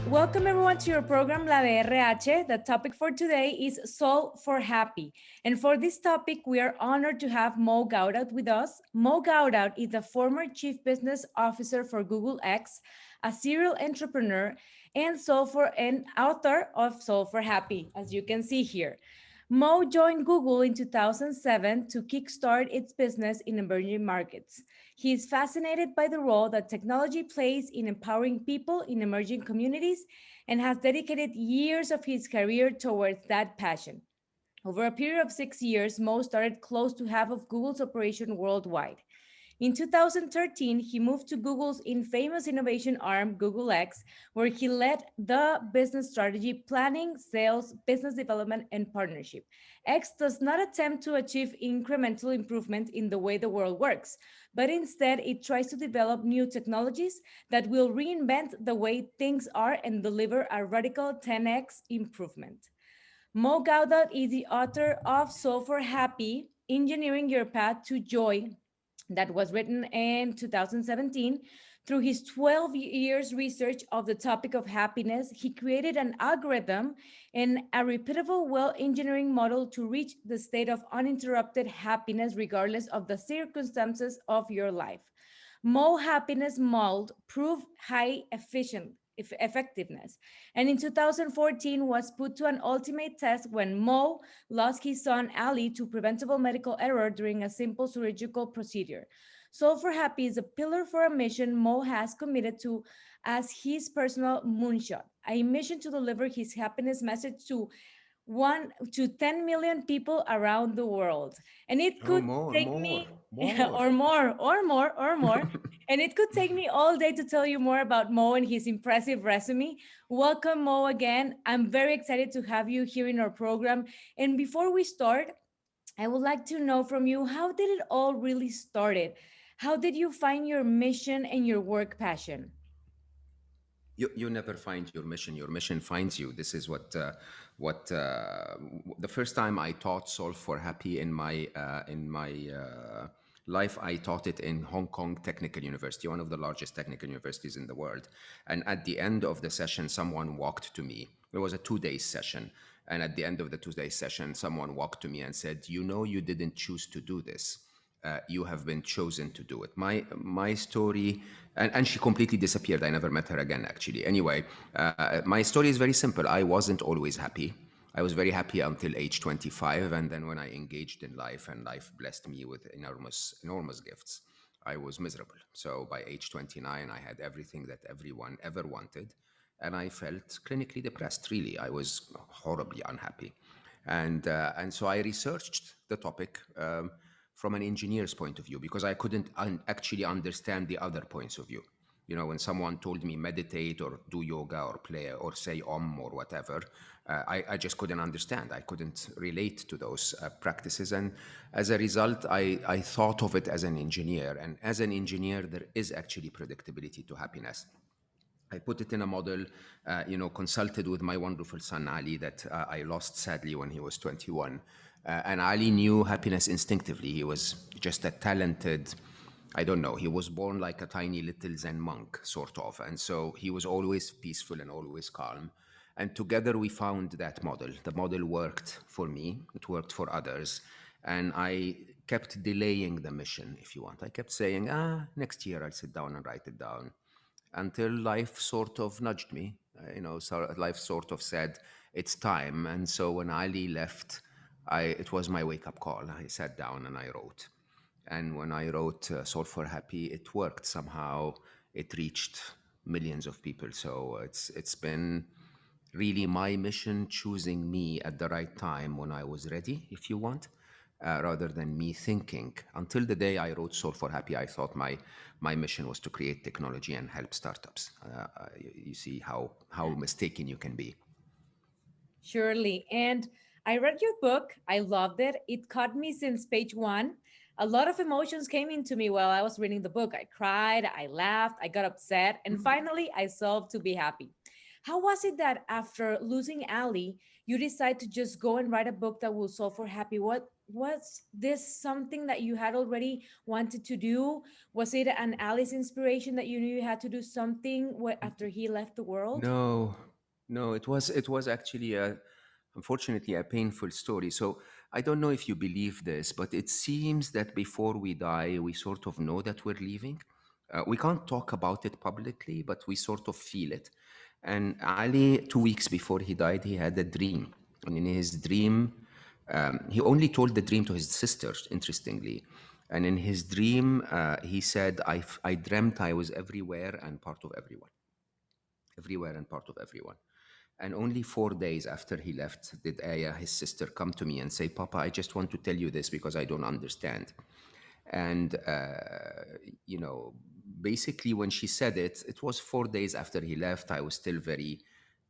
Welcome everyone to your program La de RH. The topic for today is Solve for Happy. And for this topic, we are honored to have Mo Gawdat with us. Mo Gawdat is the former Chief Business Officer for Google X, a serial entrepreneur, and author of Solve for Happy, as you can see here. Mo joined Google in 2007 to kickstart its business in emerging markets. He is fascinated by the role that technology plays in empowering people in emerging communities and has dedicated years of his career towards that passion. Over a period of 6 years, Mo started close to half of Google's operation worldwide. In 2013, he moved to Google's infamous innovation arm, Google X, where he led the business strategy, planning, sales, business development, and partnership. X does not attempt to achieve incremental improvement in the way the world works, but instead it tries to develop new technologies that will reinvent the way things are and deliver a radical 10x improvement. Mo Gaudat is the author of Software Happy, Engineering Your Path to Joy, that was written in 2017. Through his 12 years research of the topic of happiness, he created an algorithm and a repeatable well engineering model to reach the state of uninterrupted happiness regardless of the circumstances of your life. Mo Happiness Mold proved effectiveness, and in 2014 was put to an ultimate test when Mo lost his son Ali to preventable medical error during a simple surgical procedure. Soul for Happy is a pillar for a mission Mo has committed to as his personal moonshot, a mission to deliver his happiness message to 10 million people around the world. And it Oh, could more, take more, me more. or more. And it could take me all day to tell you more about Mo and his impressive resume. Welcome, Mo, again. I'm very excited to have you here in our program. And before we start, I would like to know from you, how did it all really started? How did you find your mission and your work passion? You never find your mission. Your mission finds you. This is the first time I taught Solve for Happy in my life. I taught it in Hong Kong Technical University, one of the largest technical universities in the world. And at the end of the session, someone walked to me. It was a 2 day session. And at the end of the 2 day session, someone walked to me and said, "You know, you didn't choose to do this. You have been chosen to do it." My story, and she completely disappeared. I never met her again, actually. Anyway, my story is very simple. I wasn't always happy. I was very happy until age 25, and then when I engaged in life and life blessed me with enormous gifts, I was miserable. So by age 29, I had everything that everyone ever wanted, and I felt clinically depressed. Really, I was horribly unhappy, and so I researched the topic. From an engineer's point of view, because I couldn't actually understand the other points of view. You know, when someone told me meditate or do yoga or play or say om or whatever, I just couldn't understand. I couldn't relate to those practices. And as a result, I thought of it as an engineer. And as an engineer, there is actually predictability to happiness. I put it in a model, consulted with my wonderful son, Ali, that I lost sadly when he was 21. And Ali knew happiness instinctively. He was just a talented, I don't know, he was born like a tiny little Zen monk, sort of. And so he was always peaceful and always calm. And together we found that model. The model worked for me, it worked for others. And I kept delaying the mission, if you want. I kept saying, next year I'll sit down and write it down, until life sort of nudged me. So life sort of said, it's time. And so when Ali left, it was my wake-up call. I sat down and I wrote. And when I wrote Solve for Happy, it worked somehow. It reached millions of people. So it's been really my mission, choosing me at the right time when I was ready, if you want, rather than me thinking. Until the day I wrote Soul for Happy, I thought my mission was to create technology and help startups. You see how mistaken you can be. Surely. And I read your book. I loved it. It caught me since page one. A lot of emotions came into me while I was reading the book. I cried, I laughed, I got upset, and finally I solved to be happy. How was it that after losing Ali, you decided to just go and write a book that will solve for happy? What was this something that you had already wanted to do? Was it an Ali's inspiration that you knew you had to do something after he left the world? No, no, it was actually unfortunately a painful story. So I don't know if you believe this, but it seems that before we die, we sort of know that we're leaving. We can't talk about it publicly, but we sort of feel it. And Ali, 2 weeks before he died, he had a dream, and in his dream, he only told the dream to his sisters, interestingly. And in his dream, he said, I dreamt I was everywhere and part of everyone, everywhere and part of everyone. And only 4 days after he left, did Aya, his sister, come to me and say, Papa, I just want to tell you this because I don't understand. And, basically, when she said it, it was 4 days after he left. I was still very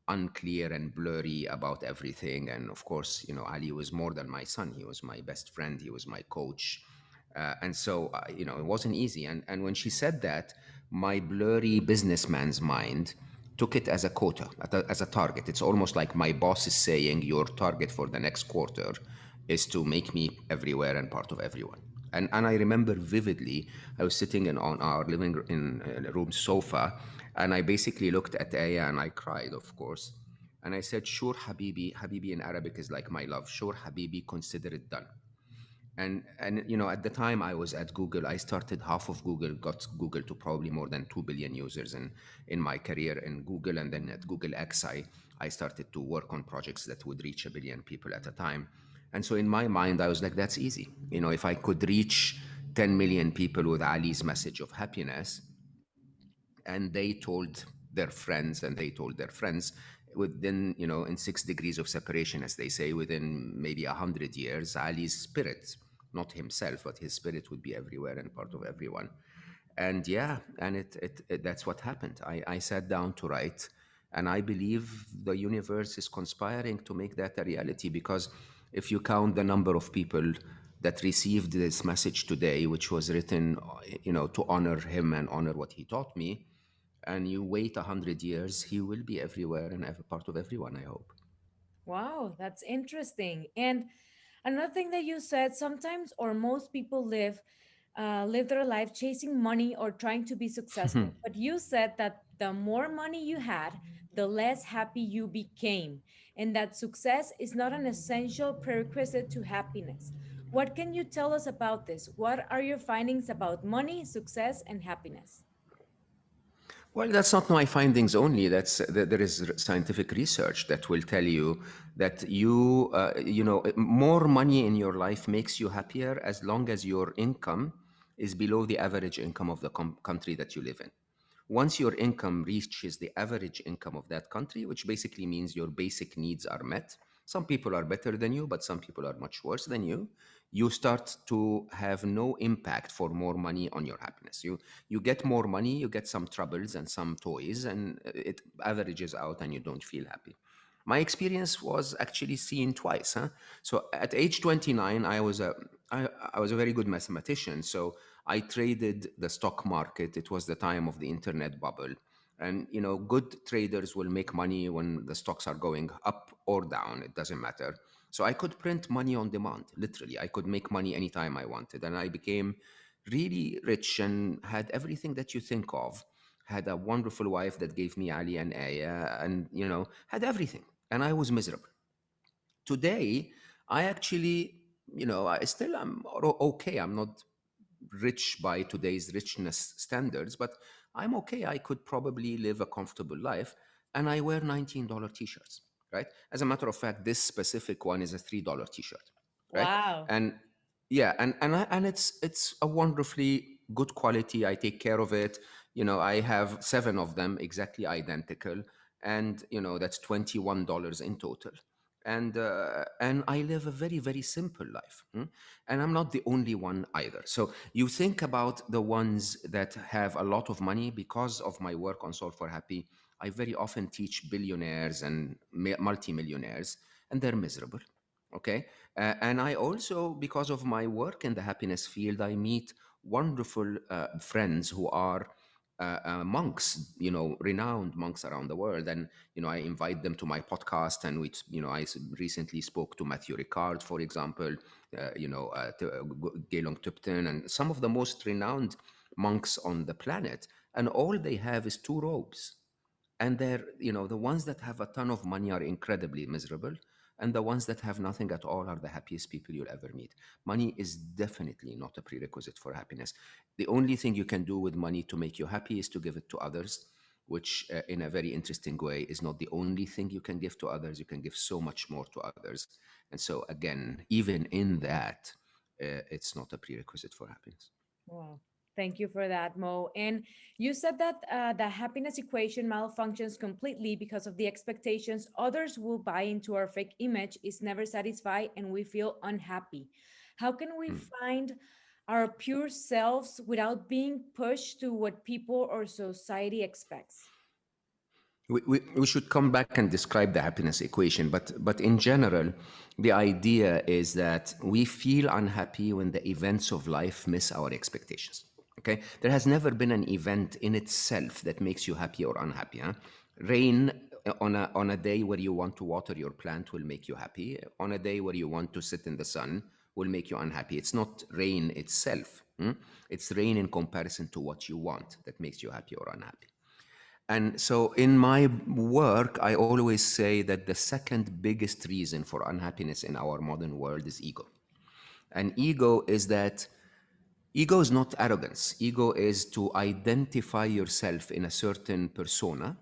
unclear and blurry about everything. And of course, Ali was more than my son. He was my best friend, he was my coach. And so, it wasn't easy. And when she said that, my blurry businessman's mind took it as a quota, as a target. It's almost like my boss is saying, your target for the next quarter is to make me everywhere and part of everyone. And I remember vividly, I was sitting on our room sofa, and I basically looked at Aya and I cried, of course. And I said, sure, Habibi. Habibi in Arabic is like my love. Sure, Habibi, consider it done. And at the time I was at Google, I started half of Google, got Google to probably more than 2 billion users in my career in Google. And then at Google X, I started to work on projects that would reach 1 billion people at a time. And so in my mind, I was like, that's easy. If I could reach 10 million people with Ali's message of happiness, and they told their friends and they told their friends, within, in 6 degrees of separation, as they say, within maybe 100 years, Ali's spirit, not himself but his spirit, would be everywhere and part of everyone. And yeah, and that's what happened. I sat down to write, and I believe the universe is conspiring to make that a reality, because if you count the number of people that received this message today, which was written, to honor him and honor what he taught me, and you wait 100 years, he will be everywhere and every part of everyone, I hope. Wow, that's interesting. And another thing that you said, sometimes or most people live their life chasing money or trying to be successful. But you said that the more money you had, the less happy you became, and that success is not an essential prerequisite to happiness. What can you tell us about this? What are your findings about money, success, and happiness? Well, that's not my findings only. There is scientific research that will tell you that more money in your life makes you happier as long as your income is below the average income of the country that you live in. Once your income reaches the average income of that country, which basically means your basic needs are met, some people are better than you, but some people are much worse than you start to have no impact for more money on your happiness. You get more money, you get some troubles and some toys, and it averages out and you don't feel happy. My experience was actually seen twice. Huh? So at age 29, I was a very good mathematician. So I traded the stock market. It was the time of the internet bubble. And good traders will make money when the stocks are going up or down. It doesn't matter. So I could print money on demand. Literally, I could make money anytime I wanted, and I became really rich and had everything that you think of. Had a wonderful wife that gave me Ali and Aya, and had everything. And I was miserable. Today, I actually, I still am okay. I'm not rich by today's richness standards, but I'm okay. I could probably live a comfortable life, and I wear $19 t-shirts, right? As a matter of fact, this specific one is a $3 t-shirt, right? Wow. And yeah, and it's a wonderfully good quality. I take care of it. I have 7 of them exactly identical, and that's $21 in total. And I live a very, very simple life. And I'm not the only one either. So you think about the ones that have a lot of money. Because of my work on Solve for Happy, I very often teach billionaires and multimillionaires, and they're miserable. Okay. And I also, because of my work in the happiness field, I meet wonderful friends who are monks, renowned monks around the world. And, I invite them to my podcast. And recently spoke to Matthew Ricard, for example, Gelong Tupten, and some of the most renowned monks on the planet. And all they have is two robes. And the ones that have a ton of money are incredibly miserable, and the ones that have nothing at all are the happiest people you'll ever meet. Money is definitely not a prerequisite for happiness. The only thing you can do with money to make you happy is to give it to others, which, in a very interesting way, is not the only thing you can give to others. You can give so much more to others. And so, again, even in that, it's not a prerequisite for happiness. Wow. Thank you for that, Mo. And you said that the happiness equation malfunctions completely because of the expectations others will buy into our fake image is never satisfied and we feel unhappy. How can we Hmm. find our pure selves without being pushed to what people or society expects? We should come back and describe the happiness equation, but in general, the idea is that we feel unhappy when the events of life miss our expectations. Okay, there has never been an event in itself that makes you happy or unhappy. Huh? Rain on a day where you want to water your plant will make you happy. On a day where you want to sit in the sun will make you unhappy. It's not rain itself. It's rain in comparison to what you want that makes you happy or unhappy. And so in my work, I always say that the second biggest reason for unhappiness in our modern world is ego. And ego is not arrogance. Ego is to identify yourself in a certain persona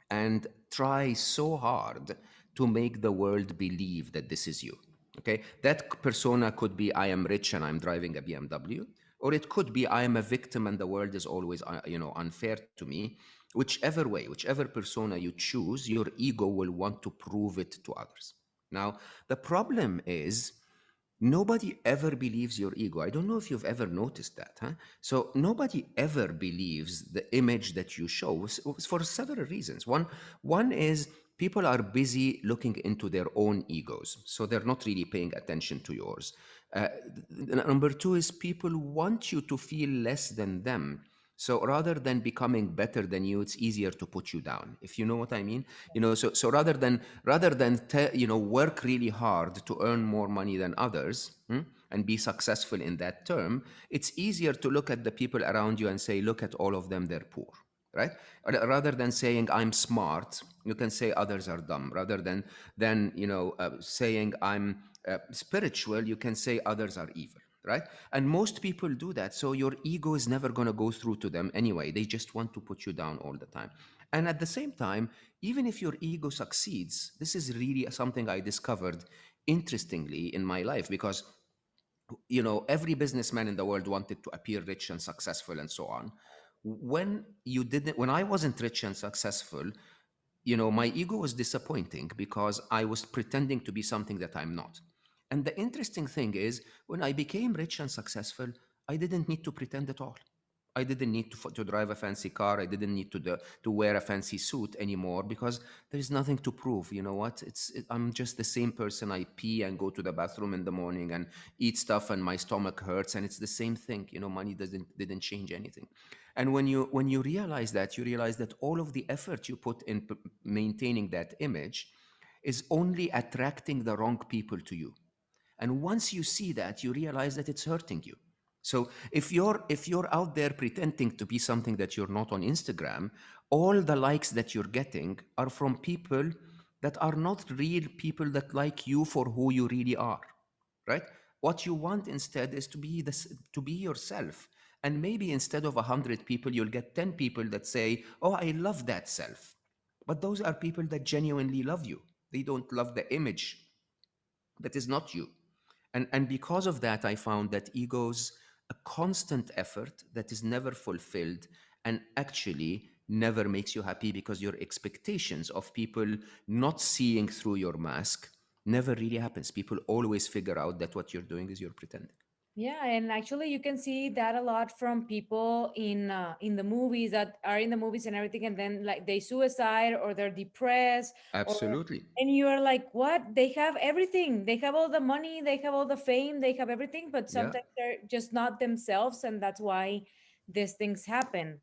and try so hard to make the world believe that this is you. Okay, that persona could be I am rich and I'm driving a BMW, or it could be I am a victim and the world is always unfair to me. Whichever way, whichever persona you choose, your ego will want to prove it to others. Now, the problem is nobody ever believes your ego. I don't know if you've ever noticed that, huh? So nobody ever believes the image that you show for several reasons. One is people are busy looking into their own egos, so they're not really paying attention to yours. Number two is people want you to feel less than them. So rather than becoming better than you, it's easier to put you down. If you know what I mean, so rather than work really hard to earn more money than others, and be successful in that term, it's easier to look at the people around you and say, look at all of them, they're poor, right? Rather than saying I'm smart, you can say others are dumb. Rather than saying I'm spiritual, you can say others are evil, right? And most people do that. So your ego is never going to go through to them anyway. They just want to put you down all the time. And at the same time, even if your ego succeeds, this is really something I discovered interestingly in my life, because every businessman in the world wanted to appear rich and successful and so on. When I wasn't rich and successful, my ego was disappointing because I was pretending to be something that I'm not. And the interesting thing is, when I became rich and successful, I didn't need to pretend at all. I didn't need to drive a fancy car. I didn't need to wear a fancy suit anymore, because there's nothing to prove. You know what? I'm just the same person. I pee and go to the bathroom in the morning and eat stuff, and my stomach hurts, and it's the same thing. Money didn't change anything. And when you realize that, you realize that all of the effort you put in maintaining that image is only attracting the wrong people to you. And once you see that, you realize that it's hurting you. So if you're out there pretending to be something that you're not on Instagram, all the likes that you're getting are from people that are not real people that like you for who you really are, right? What you want instead is to be yourself. And maybe instead of 100 people, you'll get 10 people that say, oh, I love that self. But those are people that genuinely love you. They don't love the image that is not you. And because of that, I found that ego's a constant effort that is never fulfilled, and actually never makes you happy, because your expectations of people not seeing through your mask never really happens. People always figure out that what you're doing is you're pretending. Yeah, and actually you can see that a lot from people in the movies that are in the movies and everything, and then like they suicide or they're depressed, or Absolutely. and you are like, what? They have everything. They have all the money, they have all the fame, they have everything, but Yeah. sometimes they're just not themselves, and that's why these things happen.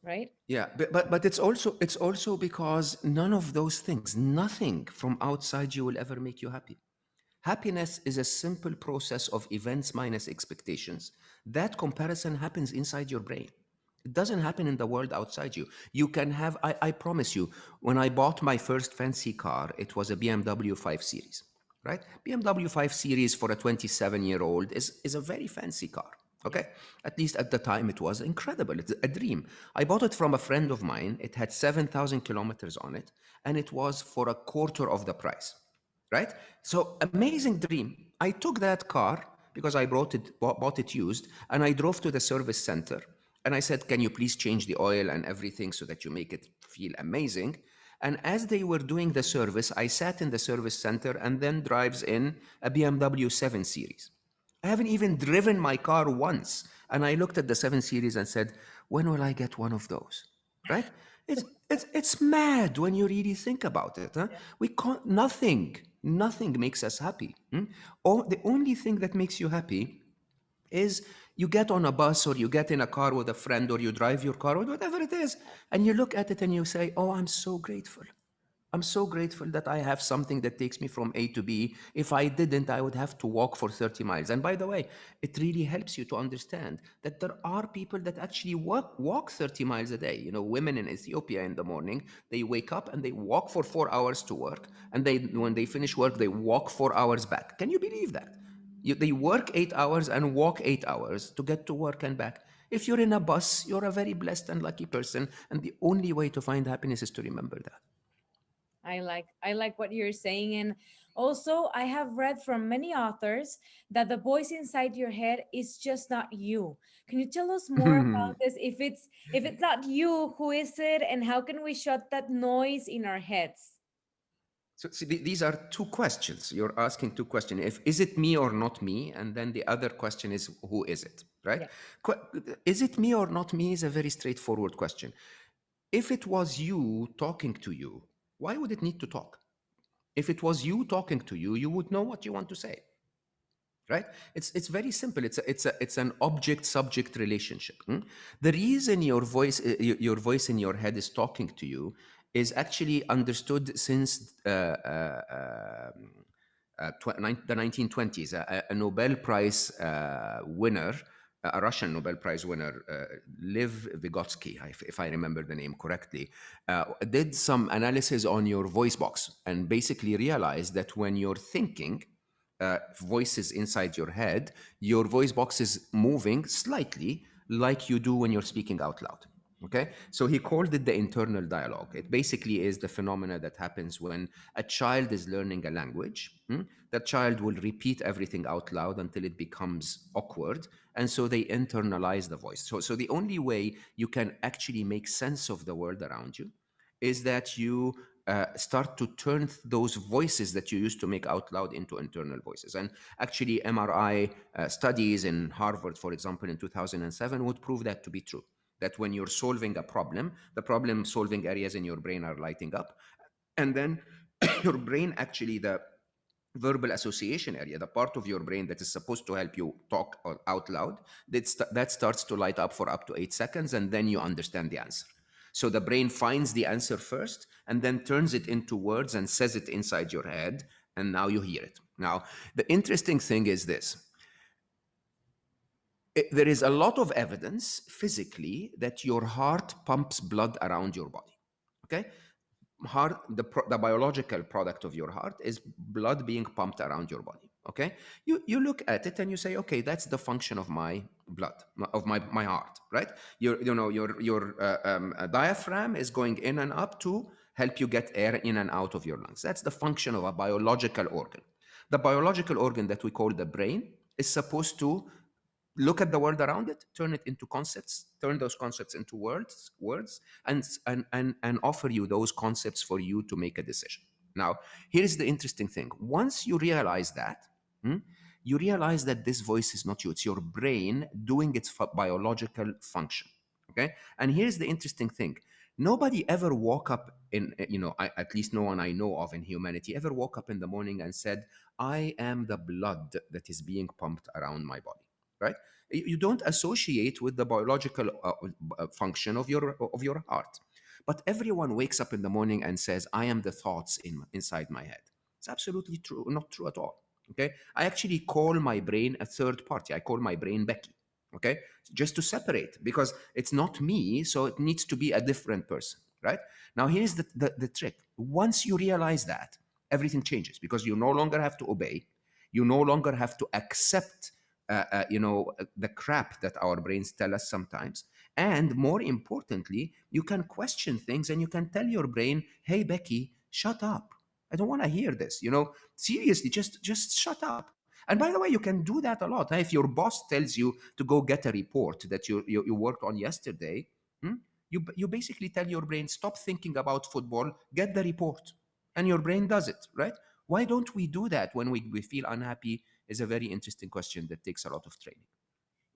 right? Yeah, but it's also because none of those things, nothing from outside you will ever make you happy. Happiness is a simple process of events minus expectations. That comparison happens inside your brain. It doesn't happen in the world outside you. You can have, I promise you, when I bought my first fancy car, it was a BMW 5 Series, right? BMW 5 Series for a 27-year-old is a very fancy car, Yeah. okay? At least at the time, it was incredible. It's a dream. I bought it from a friend of mine. It had 7,000 kilometers on it, and it was for a quarter of the price, right? So amazing dream. I took that car because I bought it used, and I drove to the service center. And I said, "Can you please change the oil and everything so that you make it feel amazing?" And as they were doing the service, I sat in the service center and then drives in a BMW 7 Series. I haven't even driven my car once. And I looked at the 7 Series and said, when will I get one of those? Right? It's mad when you really think about it. Huh? We can't, nothing makes us happy. The only thing that makes you happy is you get on a bus or you get in a car with a friend or you drive your car or whatever it is, and you look at it and you say, oh, I'm so grateful. I'm so grateful that I have something that takes me from A to B. If I didn't, I would have to walk for 30 miles. And by the way, it really helps you to understand that there are people that actually walk 30 miles a day. You know, women in Ethiopia in the morning, they wake up and they walk for 4 hours to work. And when they finish work, they walk 4 hours back. Can you believe that? They work 8 hours and walk 8 hours to get to work and back. If you're in a bus, you're a very blessed and lucky person. And the only way to find happiness is to remember that. I like what you're saying. And also I have read from many authors that the voice inside your head is just not you. Can you tell us more about this? If it's not you, who is it, and how can we shut that noise in our heads? So see, these are two questions. You're asking two questions. If is it me or not me, and then the other question is who is it, right? Yeah. Is it me or not me is a very straightforward question. If it was you talking to you, why would it need to talk? If it was you talking to you, you would know what you want to say, right? It's very simple. It's an object subject relationship. The reason your voice in your head is talking to you is actually understood since the 1920s. A Nobel Prize winner, a Russian Nobel Prize winner, Liv Vygotsky, if I remember the name correctly, did some analysis on your voice box and basically realized that when you're thinking, voices inside your voice box is moving slightly like you do when you're speaking out loud. Okay, so he called it the internal dialogue. It basically is the phenomena that happens when a child is learning a language. That child will repeat everything out loud until it becomes awkward, and so they internalize the voice. So the only way you can actually make sense of the world around you is that you start to turn those voices that you used to make out loud into internal voices. And actually, MRI studies in Harvard, for example, in 2007 would prove that to be true. That when you're solving a problem, the problem solving areas in your brain are lighting up. And then your brain actually, the verbal association area, the part of your brain that is supposed to help you talk out loud, that starts to light up for up to 8 seconds, and then you understand the answer. So the brain finds the answer first and then turns it into words and says it inside your head, and now you hear it. Now, the interesting thing is this. There is a lot of evidence physically that your heart pumps blood around your body. Okay? Heart, the biological product of your heart is blood being pumped around your body. Okay, you look at it and you say, okay, that's the function of my blood, of my heart, right? Your diaphragm is going in and up to help you get air in and out of your lungs. That's the function of a biological organ. The biological organ that we call the brain is supposed to look at the world around it, turn it into concepts, turn those concepts into words, and offer you those concepts for you to make a decision. Now, here's the interesting thing. Once you realize that, hmm, you realize that this voice is not you, it's your brain doing its biological function. Okay? And here's the interesting thing. Nobody ever woke up at least no one I know of in humanity ever woke up in the morning and said, I am the blood that is being pumped around my body, right? You don't associate with the biological function of your heart. But everyone wakes up in the morning and says, I am the thoughts inside my head. It's absolutely true, not true at all. Okay. I actually call my brain a third party. I call my brain Becky. Okay. Just to separate, because it's not me. So it needs to be a different person. Right. Now, here's the trick. Once you realize that, everything changes, because you no longer have to obey. You no longer have to accept the crap that our brains tell us sometimes. And more importantly, you can question things and you can tell your brain, hey, Becky, shut up. I don't want to hear this. Seriously, just shut up. And by the way, you can do that a lot. If your boss tells you to go get a report that you worked on yesterday, you basically tell your brain, stop thinking about football, get the report. And your brain does it, right? Why don't we do that when we feel unhappy? Is a very interesting question that takes a lot of training.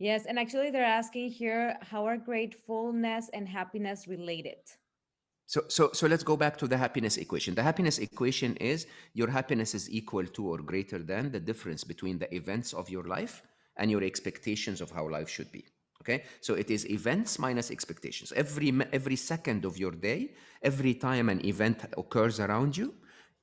Yes, and actually they're asking here, how are gratefulness and happiness related? So let's go back to the happiness equation. The happiness equation is your happiness is equal to or greater than the difference between the events of your life and your expectations of how life should be. Okay, so it is events minus expectations. Every second of your day, every time an event occurs around you,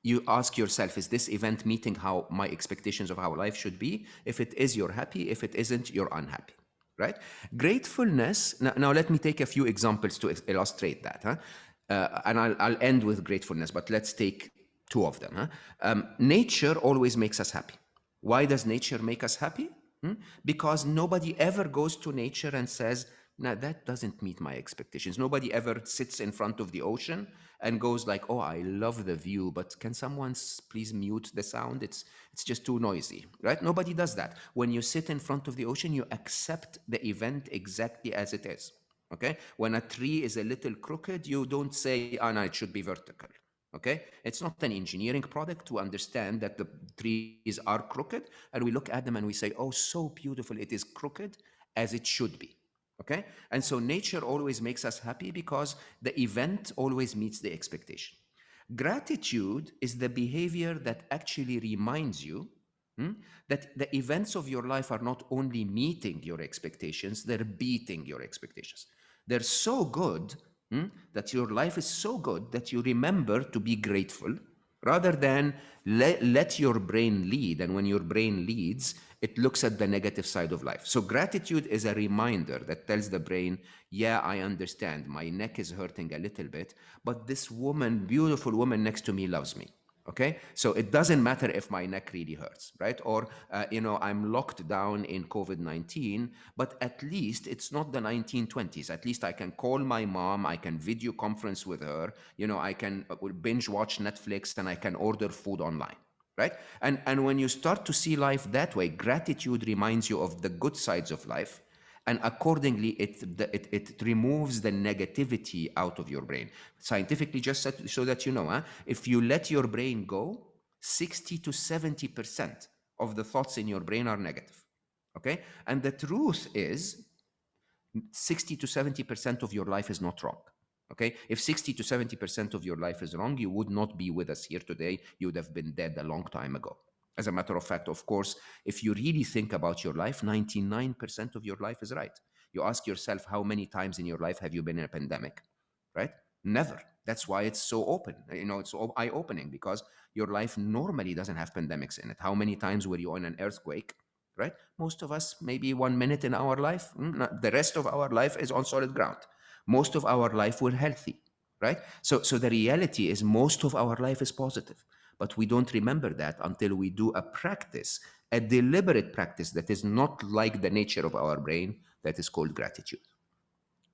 you ask yourself, is this event meeting how my expectations of how life should be? If it is, you're happy. If it isn't, you're unhappy. Right? Gratefulness. Now let me take a few examples to illustrate that. And I'll end with gratefulness, but let's take two of them. Nature always makes us happy. Why does nature make us happy? Because nobody ever goes to nature and says, "Nah, that doesn't meet my expectations." Nobody ever sits in front of the ocean and goes like, "Oh, I love the view, but can someone please mute the sound? It's just too noisy." Right? Nobody does that. When you sit in front of the ocean, you accept the event exactly as it is. Okay? When a tree is a little crooked, you don't say, "Ah, no, it should be vertical." Okay? It's not an engineering product to understand that the trees are crooked, and we look at them and we say, "Oh, so beautiful, it is crooked as it should be." Okay? And so nature always makes us happy because the event always meets the expectation. Gratitude is the behavior that actually reminds you that the events of your life are not only meeting your expectations, they're beating your expectations. They're so good that your life is so good that you remember to be grateful rather than let your brain lead. And when your brain leads, it looks at the negative side of life. So gratitude is a reminder that tells the brain, yeah, I understand. My neck is hurting a little bit, but this woman, beautiful woman next to me loves me. Okay, so it doesn't matter if my neck really hurts, right? Or I'm locked down in COVID-19, but at least it's not the 1920s. At least I can call my mom, I can video conference with her, I can binge watch Netflix, and I can order food online, right? And when you start to see life that way, gratitude reminds you of the good sides of life, and accordingly it removes the negativity out of your brain. Scientifically, just so that you know, if you let your brain go, 60 to 70% of the thoughts in your brain are negative. Okay, and the truth is 60 to 70% of your life is not wrong. Okay, if 60 to 70% of your life is wrong, you would not be with us here today. You would have been dead a long time ago. As a matter of fact, of course, if you really think about your life, 99% of your life is right. You ask yourself, how many times in your life have you been in a pandemic? Right? Never. That's why it's so open. It's so eye-opening, because your life normally doesn't have pandemics in it. How many times were you in an earthquake? Right? Most of us, maybe 1 minute in our life. The rest of our life is on solid ground. Most of our life we're healthy, right? So the reality is most of our life is positive, but we don't remember that until we do a practice, a deliberate practice that is not like the nature of our brain, that is called gratitude.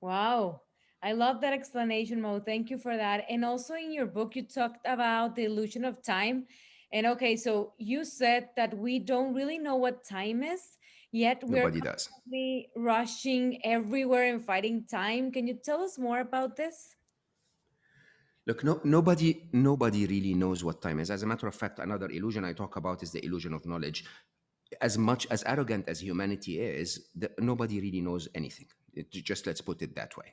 Wow. I love that explanation, Mo. Thank you for that. And also in your book, you talked about the illusion of time. And okay, so you said that we don't really know what time is, yet we're Nobody does. constantly rushing everywhere and fighting time. Can you tell us more about this? Look, nobody really knows what time is. As a matter of fact, another illusion I talk about is the illusion of knowledge. As much as arrogant as humanity is, nobody really knows anything. Just let's put it that way.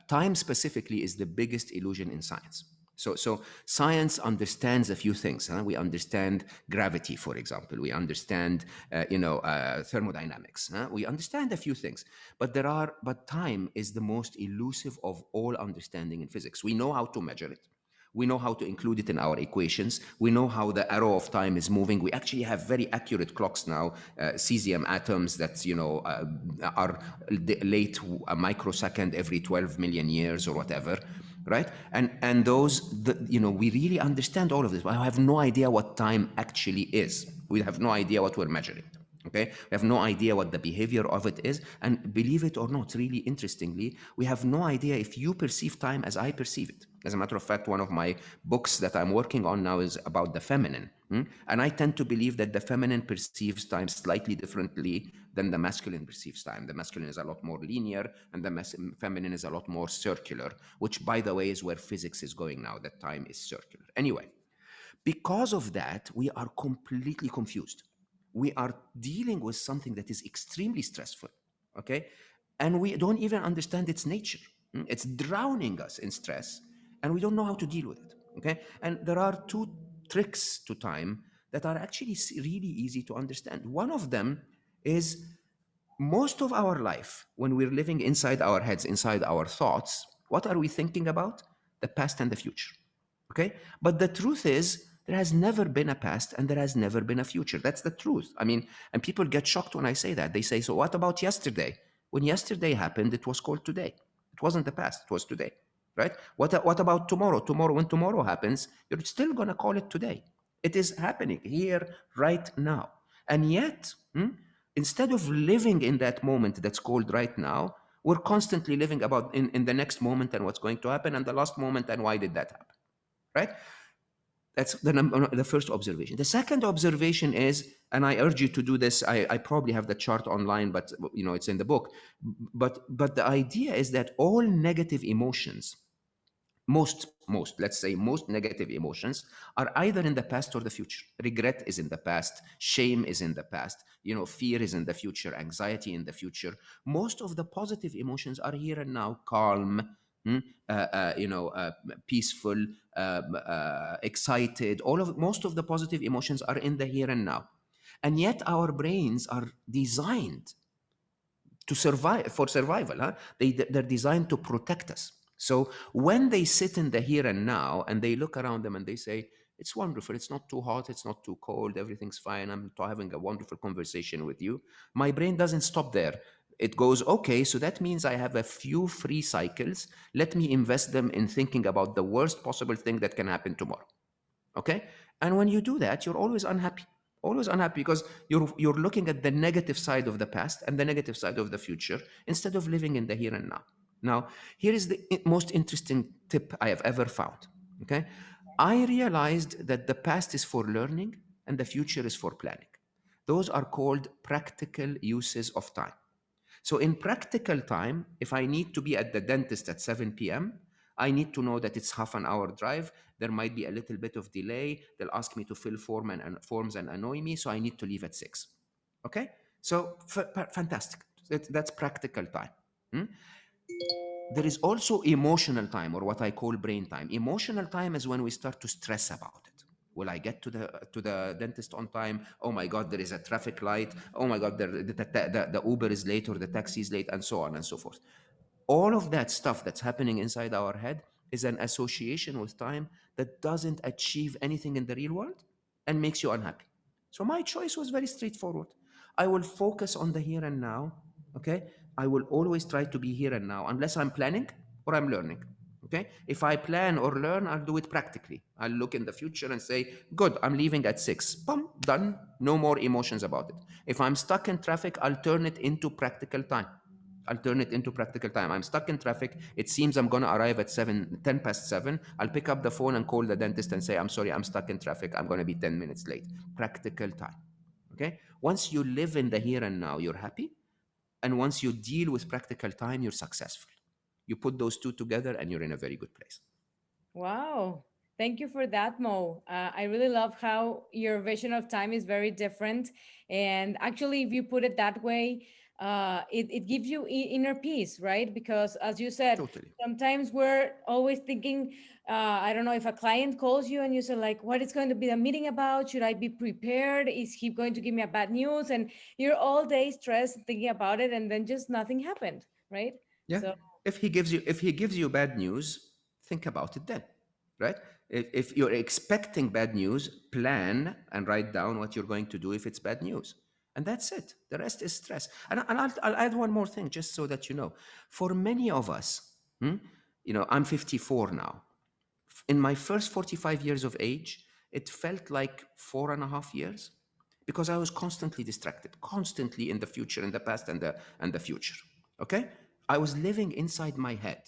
Time specifically is the biggest illusion in science. So science understands a few things. Huh? We understand gravity, for example. We understand, thermodynamics. Huh? We understand a few things, but time is the most elusive of all understanding in physics. We know how to measure it. We know how to include it in our equations. We know how the arrow of time is moving. We actually have very accurate clocks now, cesium atoms that are late a microsecond every 12 million years or whatever, right? And we really understand all of this. But I have no idea what time actually is. We have no idea what we're measuring. Okay, we have no idea what the behavior of it is, and believe it or not, really interestingly, we have no idea if you perceive time as I perceive it. As a matter of fact, one of my books that I'm working on now is about the feminine, and I tend to believe that the feminine perceives time slightly differently than the masculine perceives time. The masculine is a lot more linear, and the feminine is a lot more circular, which, by the way, is where physics is going now, that time is circular. Anyway, because of that, we are completely confused. We are dealing with something that is extremely stressful, okay? And we don't even understand its nature. It's drowning us in stress, and we don't know how to deal with it, okay? And there are two tricks to time that are actually really easy to understand. One of them is most of our life, when we're living inside our heads, inside our thoughts, what are we thinking about? The past and the future. Okay? But the truth is, there has never been a past and there has never been a future. That's the truth. I mean, and people get shocked when I say that. They say, so what about yesterday? When yesterday happened, it was called today. It wasn't the past, it was today. Right? What about tomorrow? Tomorrow, when tomorrow happens, you're still going to call it today. It is happening here, right now. And yet, instead of living in that moment that's called right now, we're constantly living about in the next moment and what's going to happen and the last moment and why did that happen, right? That's the first observation. The second observation is, and I urge you to do this. I probably have the chart online, but it's in the book. But the idea is that all negative emotions, let's say most negative emotions, are either in the past or the future. Regret is in the past, shame is in the past, fear is in the future, anxiety in the future. Most of the positive emotions are here and now, calm, hmm, peaceful, excited. Most of the positive emotions are in the here and now, and yet our brains are designed to survive, for survival. They're designed to protect us. So when they sit in the here and now and they look around them and they say, it's wonderful, it's not too hot, it's not too cold, everything's fine, I'm having a wonderful conversation with you, my brain doesn't stop there. It goes, okay, so that means I have a few free cycles. Let me invest them in thinking about the worst possible thing that can happen tomorrow. Okay? And when you do that, you're always unhappy, because you're looking at the negative side of the past and the negative side of the future instead of living in the here and now. Now, here is the most interesting tip I have ever found. Okay? I realized that the past is for learning and the future is for planning. Those are called practical uses of time. So in practical time, if I need to be at the dentist at 7 p.m., I need to know that it's half an hour drive. There might be a little bit of delay. They'll ask me to fill forms and annoy me, so I need to leave at 6. Okay? So fantastic. That's practical time. Hmm? There is also emotional time, or what I call brain time. Emotional time is when we start to stress about it. Will I get to the dentist on time? Oh my God, there is a traffic light. Oh my God, the Uber is late or the taxi is late, and so on and so forth. All of that stuff that's happening inside our head is an association with time that doesn't achieve anything in the real world and makes you unhappy. So my choice was very straightforward. I will focus on the here and now. Okay? I will always try to be here and now, unless I'm planning or I'm learning. Okay? If I plan or learn, I'll do it practically. I'll look in the future and say, good, I'm leaving at 6. Boom, done. No more emotions about it. If I'm stuck in traffic, I'll turn it into practical time. I'll turn it into practical time. I'm stuck in traffic. It seems I'm going to arrive at 10 past 7. I'll pick up the phone and call the dentist and say, I'm sorry, I'm stuck in traffic. I'm going to be 10 minutes late. Practical time. Okay? Once you live in the here and now, you're happy. And once you deal with practical time, you're successful. You put those two together and you're in a very good place. Wow. Thank you for that, Mo. I really love how your vision of time is very different. And actually, if you put it that way, it gives you inner peace, right? Because as you said, Totally. sometimes we're always thinking, I don't know, if a client calls you and you say like, what is going to be the meeting about? Should I be prepared? Is he going to give me a bad news? And you're all day stressed thinking about it, and then just nothing happened, right? Yeah. So If he gives you bad news, think about it then, right? If you're expecting bad news, plan and write down what you're going to do if it's bad news. And that's it. The rest is stress. And I'll add one more thing just so that you know. For many of us, I'm 54 now. In my first 45 years of age, it felt like 4.5 years because I was constantly distracted, constantly in the future, in the past, and the future. Okay? I was living inside my head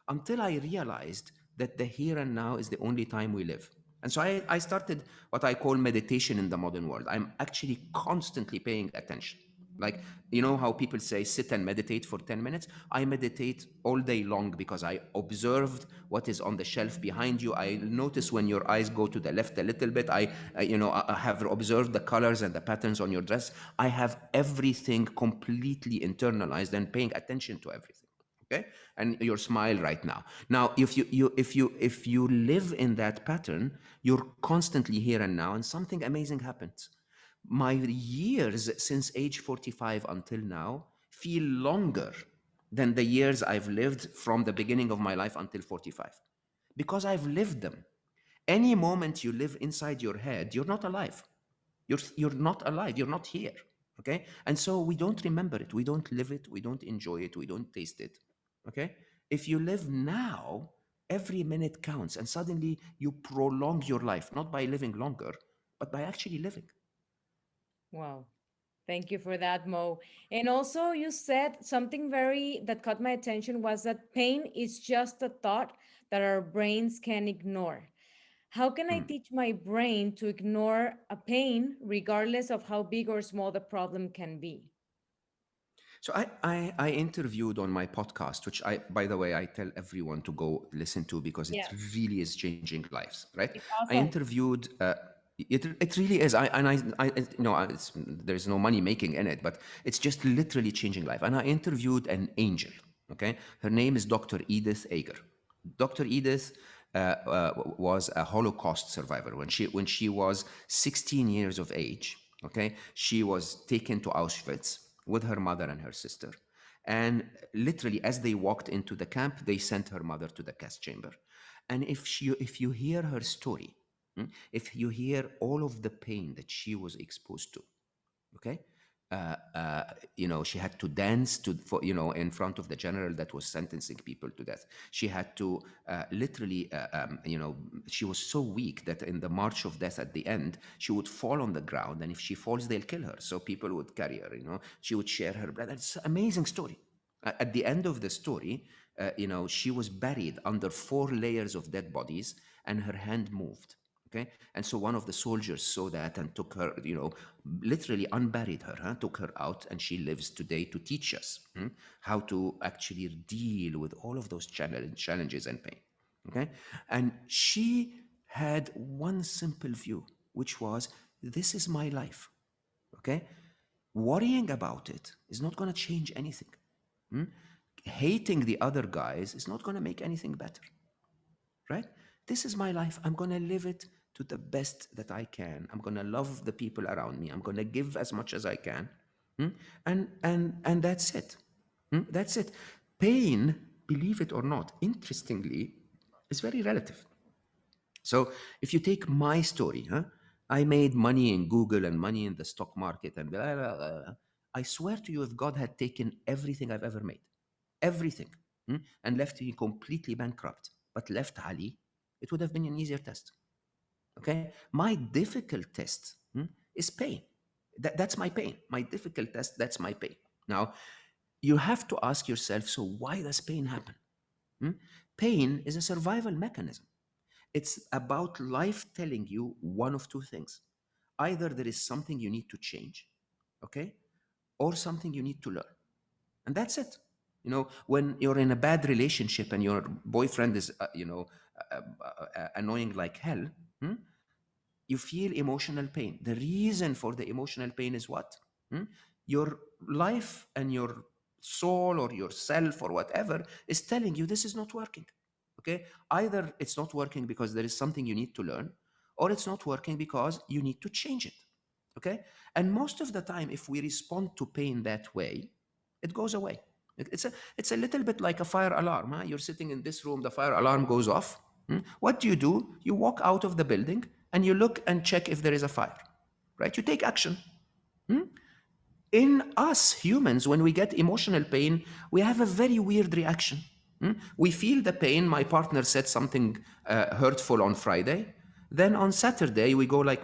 until I realized that the here and now is the only time we live. And so I started what I call meditation in the modern world. I'm actually constantly paying attention. Like, you know how people say sit and meditate for 10 minutes? I meditate all day long because I observed what is on the shelf behind you. I notice when your eyes go to the left a little bit. I have observed the colors and the patterns on your dress. I have everything completely internalized and paying attention to everything. Okay, and your smile right now if you live in that pattern, you're constantly here and now, and something amazing happens. My years since age 45 until now feel longer than the years I've lived from the beginning of my life until 45, because I've lived them. Any moment you live inside your head, you're not alive. You're not alive. You're not here. Okay? And so we don't remember it. We don't live it. We don't enjoy it. We don't taste it. Okay? If you live now, every minute counts, and suddenly you prolong your life, not by living longer, but by actually living. wow. Thank you for that, Mo. And also, you said something very that caught my attention was that pain is just a thought that our brains can ignore. How can I Mm. teach my brain to ignore a pain regardless of how big or small the problem can be? So I interviewed on my podcast, which by the way, I tell everyone to go listen to because it Yeah, really is changing lives, right? it's I awesome. interviewed, it really is. There's no money making in it, but it's just literally changing life. And I interviewed an angel, okay? Her name is Dr. Edith Eger. Dr. Edith was a Holocaust survivor. When she was 16 years of age, okay, she was taken to Auschwitz with her mother and her sister. And literally, as they walked into the camp, they sent her mother to the gas chamber. And if you hear her story, if you hear all of the pain that she was exposed to, okay, uh, uh, she had to dance in front of the general that was sentencing people to death. She had to literally, she was so weak that in the march of death at the end, she would fall on the ground, and if she falls, they'll kill her. So people would carry her. She would share her blood. It's an amazing story. At the end of the story, she was buried under 4 layers of dead bodies, and her hand moved. Okay, and so one of the soldiers saw that and took her, literally unburied her, took her out, and she lives today to teach us how to actually deal with all of those challenges and pain. Okay, and she had one simple view, which was, this is my life. Okay, worrying about it is not going to change anything. Hmm? Hating the other guys is not going to make anything better, right? This is my life. I'm going to live it to the best that I can. I'm going to love the people around me. I'm going to give as much as I can. Hmm? And that's it. That's it. Pain, believe it or not, interestingly, is very relative. So if you take my story, I made money in Google and money in the stock market and blah, blah, blah, blah. I swear to you, if God had taken everything I've ever made, everything, and left me completely bankrupt, but left Ali, it would have been an easier test. Okay? My difficult test is pain. That's my pain. My difficult test, that's my pain. Now, you have to ask yourself, so why does pain happen? Hmm? Pain is a survival mechanism. It's about life telling you one of two things. Either there is something you need to change, okay, or something you need to learn. And that's it. When you're in a bad relationship and your boyfriend is, annoying like hell, hmm, you feel emotional pain. The reason for the emotional pain is what? Hmm? your life and your soul or yourself or whatever is telling you this is not working. Okay, either it's not working because there is something you need to learn, or it's not working because you need to change it. Okay, and most of the time if we respond to pain that way, it goes away. It's a little bit like a fire alarm, huh? You're sitting in this room, the fire alarm goes off. What do? You walk out of the building and you look and check if there is a fire, right? You take action. In us humans, when we get emotional pain, we have a very weird reaction. We feel the pain. My partner said something hurtful on Friday. Then on Saturday, we go like,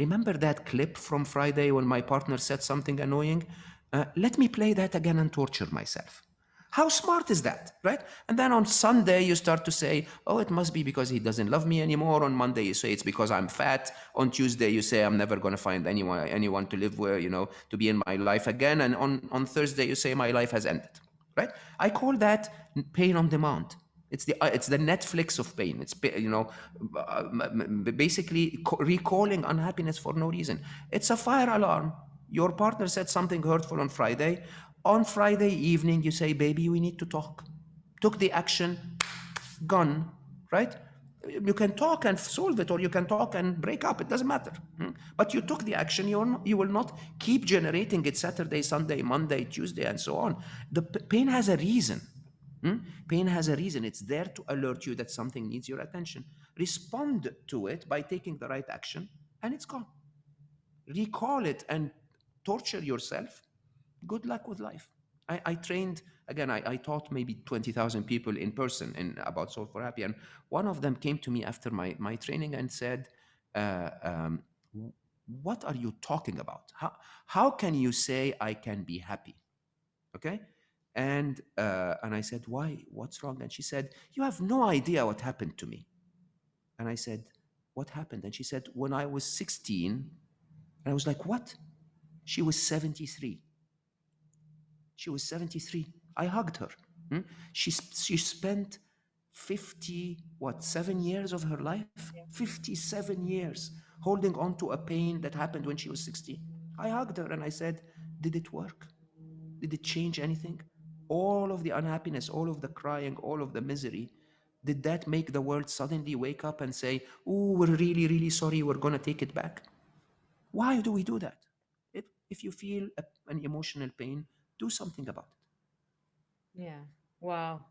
remember that clip from Friday when my partner said something annoying? Let me play that again and torture myself. How smart is that, right? And then on Sunday, you start to say, oh, it must be because he doesn't love me anymore. On Monday, you say it's because I'm fat. On Tuesday, you say I'm never going to find anyone to live with, to be in my life again. And on Thursday, you say my life has ended, right? I call that pain on demand. It's the Netflix of pain. It's basically recalling unhappiness for no reason. It's a fire alarm. Your partner said something hurtful on Friday. On Friday evening, you say, "Baby, we need to talk." Took the action, gone, right? You can talk and solve it, or you can talk and break up. It doesn't matter. But you took the action. You will not keep generating it Saturday, Sunday, Monday, Tuesday, and so on. The pain has a reason. Pain has a reason. It's there to alert you that something needs your attention. Respond to it by taking the right action, and it's gone. Recall it and torture yourself. Good luck with life. I trained, again, I taught maybe 20,000 people in person about Soul for Happy. And one of them came to me after my training and said, uh, um, what are you talking about? How can you say I can be happy? Okay. And I said, why? What's wrong? And she said, you have no idea what happened to me. And I said, what happened? And she said, when I was 16, and I was like, what? She was 73. She was 73. I hugged her. She spent 7 years of her life? Yeah. 57 years holding on to a pain that happened when she was 16. I hugged her and I said, did it work? Did it change anything? All of the unhappiness, all of the crying, all of the misery, did that make the world suddenly wake up and say, oh, we're really, really sorry, we're going to take it back? Why do we do that? If you feel an emotional pain, do something about it. Yeah. Wow.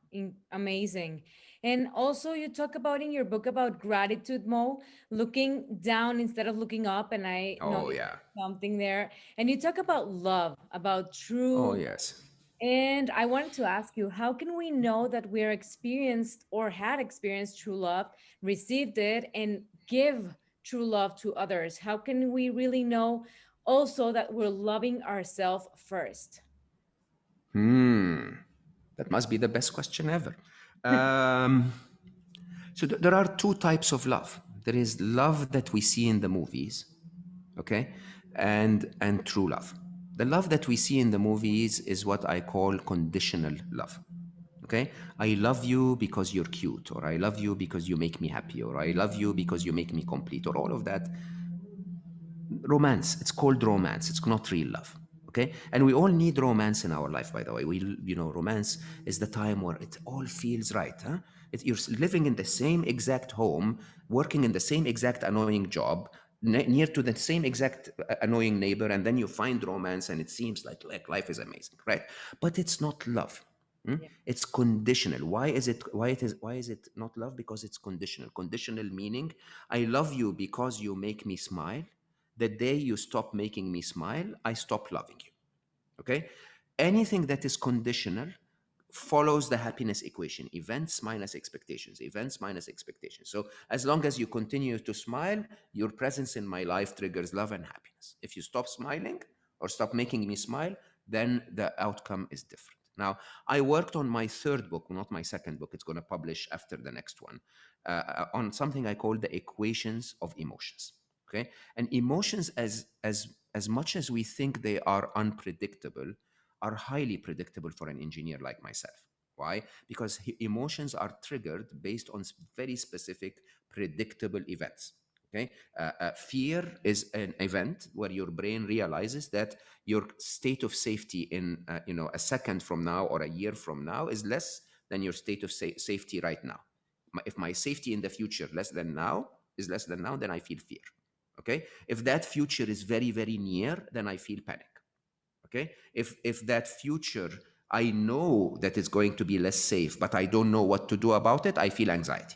Amazing. And also you talk about in your book about gratitude, Mo, looking down instead of looking up. And I Oh, noticed yeah. something there. And you talk about love, about Oh, true love. yes. And I wanted to ask you, how can we know that we're experienced or had experienced true love, received it, and give true love to others? How can we really know also that we're loving ourselves first? Hmm. That must be the best question ever. Um, so there are two types of love. There is love that we see in the movies, okay, and true love. The love that we see in the movies is what I call conditional love. Okay, I love you because you're cute, or I love you because you make me happy, or I love you because you make me complete, or all of that. Romance, it's called romance, it's not real love. Okay, and we all need romance in our life, by the way. Romance is the time where it all feels right, huh? You're living in the same exact home, working in the same exact annoying job, near to the same exact annoying neighbor, and then you find romance and it seems like life is amazing, right? But it's not love. Yeah. It's conditional. Why is it not love? Because it's conditional. Conditional meaning, I love you because you make me smile. The day you stop making me smile, I stop loving you. Okay? Anything that is conditional follows the happiness equation: events minus expectations, events minus expectations. So as long as you continue to smile, your presence in my life triggers love and happiness. If you stop smiling or stop making me smile, then the outcome is different. Now, I worked on my third book, not my second book. It's going to publish after the next one, on something I call the equations of emotions. Okay, and emotions, as much as we think they are unpredictable, are highly predictable for an engineer like myself. Why? Because emotions are triggered based on very specific predictable events. Okay, fear is an event where your brain realizes that your state of safety in a second from now or a year from now is less than your state of safety right now. If my safety in the future less than now, then I feel fear. Okay, if that future is very very near, then I feel panic. Okay, if that future I know that it's going to be less safe, but I don't know what to do about it, I feel anxiety.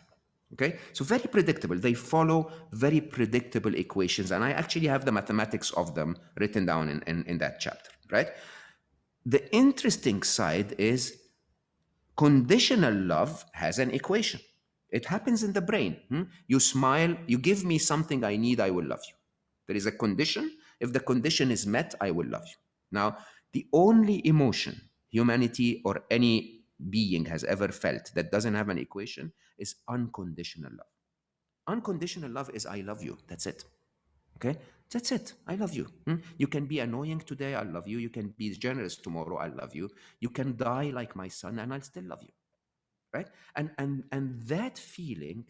Okay, so very predictable. They follow very predictable equations, and I actually have the mathematics of them written down in that chapter, right? The interesting side is conditional love has an equation. It happens in the brain. You smile, you give me something I need, I will love you. There is a condition. If the condition is met, I will love you. Now, the only emotion humanity or any being has ever felt that doesn't have an equation is unconditional love. Unconditional love is I love you. That's it. Okay? That's it. I love you. You can be annoying today, I love you. You can be generous tomorrow, I love you. You can die like my son, and I'll still love you. Right? And that feeling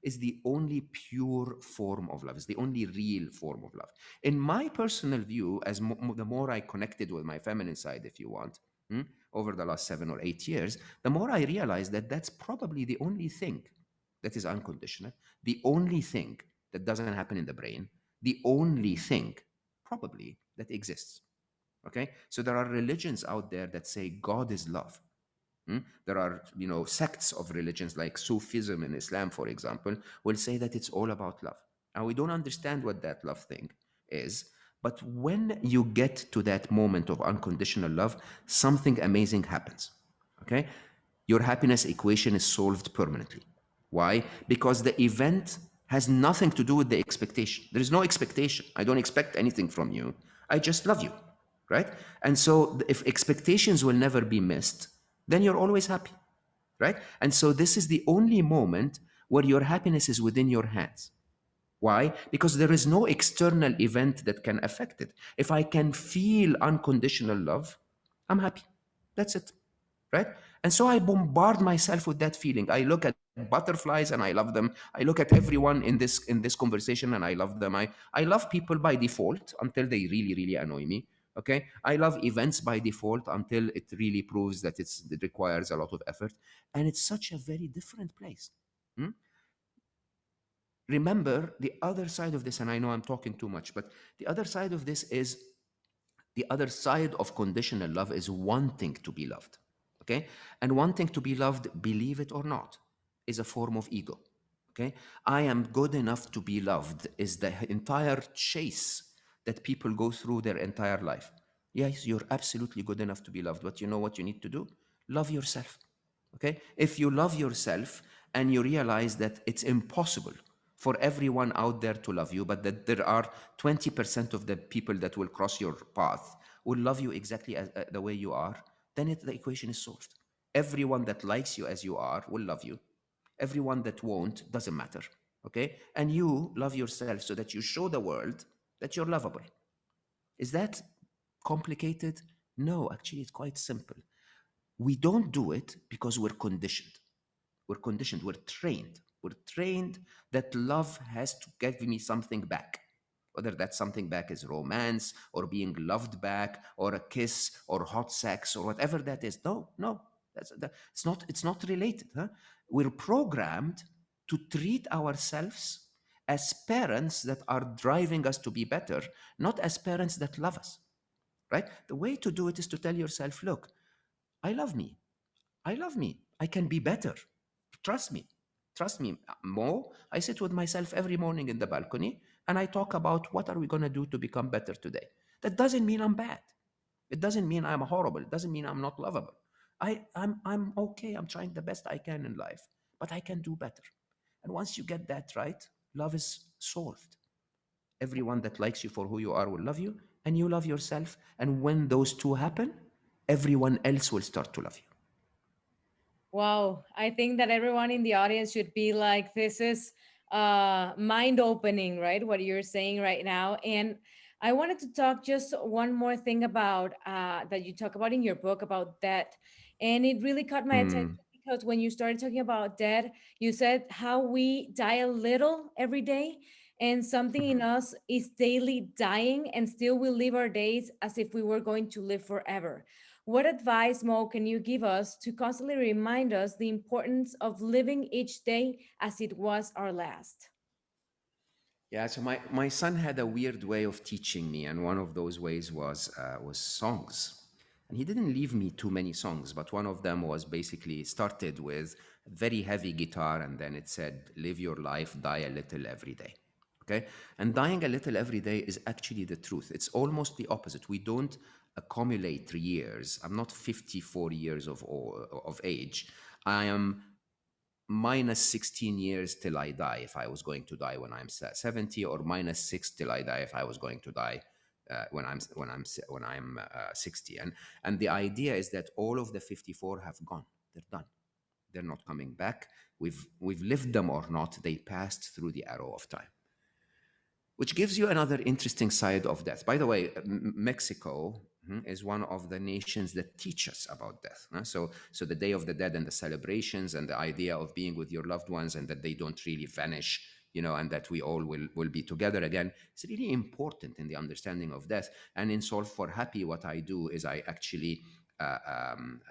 is the only pure form of love. Is the only real form of love. In my personal view, as the more I connected with my feminine side, if you want, over the last 7 or 8 years, the more I realized that that's probably the only thing that is unconditional, the only thing that doesn't happen in the brain, the only thing probably that exists. Okay, so there are religions out there that say God is love. There are, sects of religions like Sufism in Islam, for example, will say that it's all about love. Now, we don't understand what that love thing is, but when you get to that moment of unconditional love, something amazing happens. Okay? Your happiness equation is solved permanently. Why? Because the event has nothing to do with the expectation. There is no expectation. I don't expect anything from you. I just love you, right? And so if expectations will never be missed, then you're always happy, right? And so this is the only moment where your happiness is within your hands. Why? Because there is no external event that can affect it. If I can feel unconditional love, I'm happy. That's it, right? And so I bombard myself with that feeling. I look at butterflies and I love them. I look at everyone in this conversation and I love them. I love people by default until they really really annoy me. Okay, I love events by default until it really proves that it requires a lot of effort, and it's such a very different place. Hmm? Remember the other side of this, and I know I'm talking too much, but the other side of this is the other side of conditional love is wanting to be loved. Okay? And wanting to be loved, believe it or not, is a form of ego. Okay? I am good enough to be loved is the entire chase that people go through their entire life. Yes, you're absolutely good enough to be loved, but you know what you need to do? Love yourself. Okay? If you love yourself and you realize that it's impossible for everyone out there to love you, but that there are 20% of the people that will cross your path will love you exactly as the way you are, then the equation is solved. Everyone that likes you as you are will love you. Everyone that won't doesn't matter. Okay? And you love yourself so that you show the world that you're lovable. Is that complicated? No, actually, it's quite simple. We don't do it because we're conditioned. We're conditioned, we're trained. We're trained that love has to give me something back. Whether that something back is romance or being loved back or a kiss or hot sex or whatever that is. No, no, it's not related. Huh? We're programmed to treat ourselves as parents that are driving us to be better, not as parents that love us. Right? The way to do it is to tell yourself, look, I love me. I love me. I can be better. Trust me. Trust me. Mo, I sit with myself every morning in the balcony and I talk about what are we going to do to become better today. That doesn't mean I'm bad. It doesn't mean I'm horrible. It doesn't mean I'm not lovable. I'm okay. I'm trying the best I can in life, but I can do better. And once you get that right, love is solved. Everyone that likes you for who you are will love you, and you love yourself. And when those two happen, everyone else will start to love you. Wow, I think that everyone in the audience should be like, this is mind opening, right? What you're saying right now. And I wanted to talk just one more thing about that you talk about in your book about debt. And it really caught my attention Hmm. because when you started talking about debt, you said how we die a little every day. And something in us is daily dying, and still we live our days as if we were going to live forever. What advice, Mo, can you give us to constantly remind us the importance of living each day as it was our last? Yeah, so my son had a weird way of teaching me, and one of those ways was songs. And he didn't leave me too many songs, but one of them was basically started with very heavy guitar, and then it said, "Live your life, die a little every day." Okay, and dying a little every day is actually the truth. It's almost the opposite. We don't accumulate years. I'm not 54 years of age. I am minus 16 years till I die if I was going to die when I'm 70, or minus 6 till I die if I was going to die when I'm 60. And the idea is that all of the 54 have gone. They're done. They're not coming back. We've lived them or not. They passed through the arrow of time, which gives you another interesting side of death. By the way, Mexico is one of the nations that teach us about death. So the Day of the Dead and the celebrations and the idea of being with your loved ones and that they don't really vanish, and that we all will be together again, is really important in the understanding of death. And in Solve for Happy, what I do is I actually uh, um,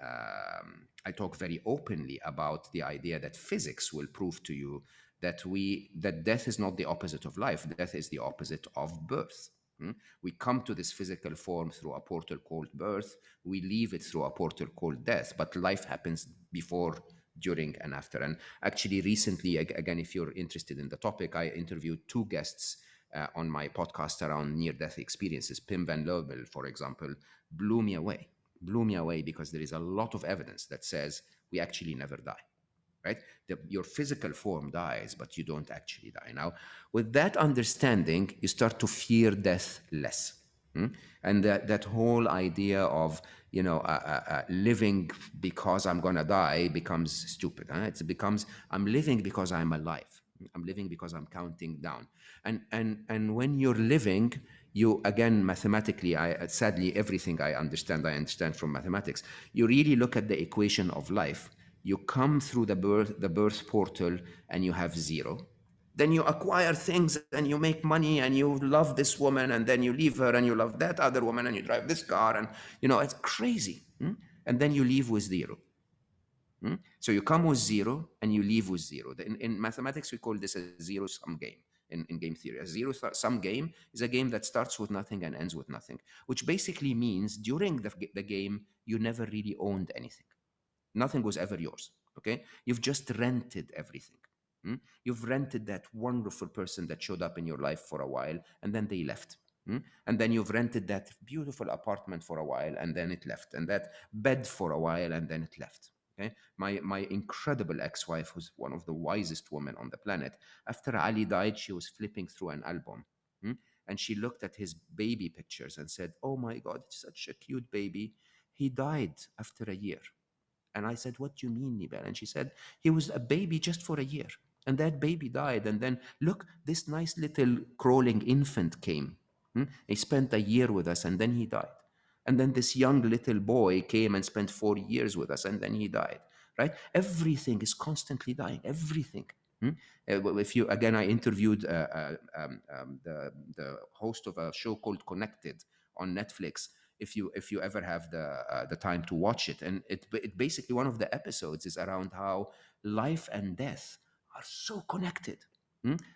I talk very openly about the idea that physics will prove to you that death is not the opposite of life. Death is the opposite of birth. We come to this physical form through a portal called birth. We leave it through a portal called death. But life happens before, during, and after. And actually, recently, again, if you're interested in the topic, I interviewed two guests on my podcast around near-death experiences. Pim Van Loebel, for example, blew me away. Blew me away because there is a lot of evidence that says we actually never die, right? Your physical form dies, but you don't actually die. Now, with that understanding, you start to fear death less. And that whole idea of living because I'm gonna die becomes stupid. It becomes I'm living because I'm alive. I'm living because I'm counting down. And when you're living, you again mathematically, I sadly everything I understand from mathematics. You really look at the equation of life. You come through the birth portal and you have zero. Then you acquire things and you make money and you love this woman, and then you leave her and you love that other woman and you drive this car, and it's crazy. And then you leave with zero. So you come with zero and you leave with zero. In mathematics, we call this a zero-sum game. In game theory, a zero-sum game is a game that starts with nothing and ends with nothing, which basically means during the game, you never really owned anything. Nothing was ever yours. Okay, you've just rented everything. You've rented that wonderful person that showed up in your life for a while and then they left. And then you've rented that beautiful apartment for a while and then it left, and that bed for a while and then it left. Okay, my incredible ex-wife, who's one of the wisest women on the planet, after Ali died, she was flipping through an album. And she looked at his baby pictures and said, "Oh my God, it's such a cute baby. He died after a year." And I said, "What do you mean, Nibel?" And she said, "He was a baby just for a year. And that baby died. And then, look, this nice little crawling infant came. He spent a year with us and then he died. And then this young little boy came and spent 4 years with us and then he died." Right? Everything is constantly dying. Everything. If you again, I interviewed the host of a show called Connected on Netflix. If you ever have the time to watch it, and it basically, one of the episodes is around how life and death are so connected,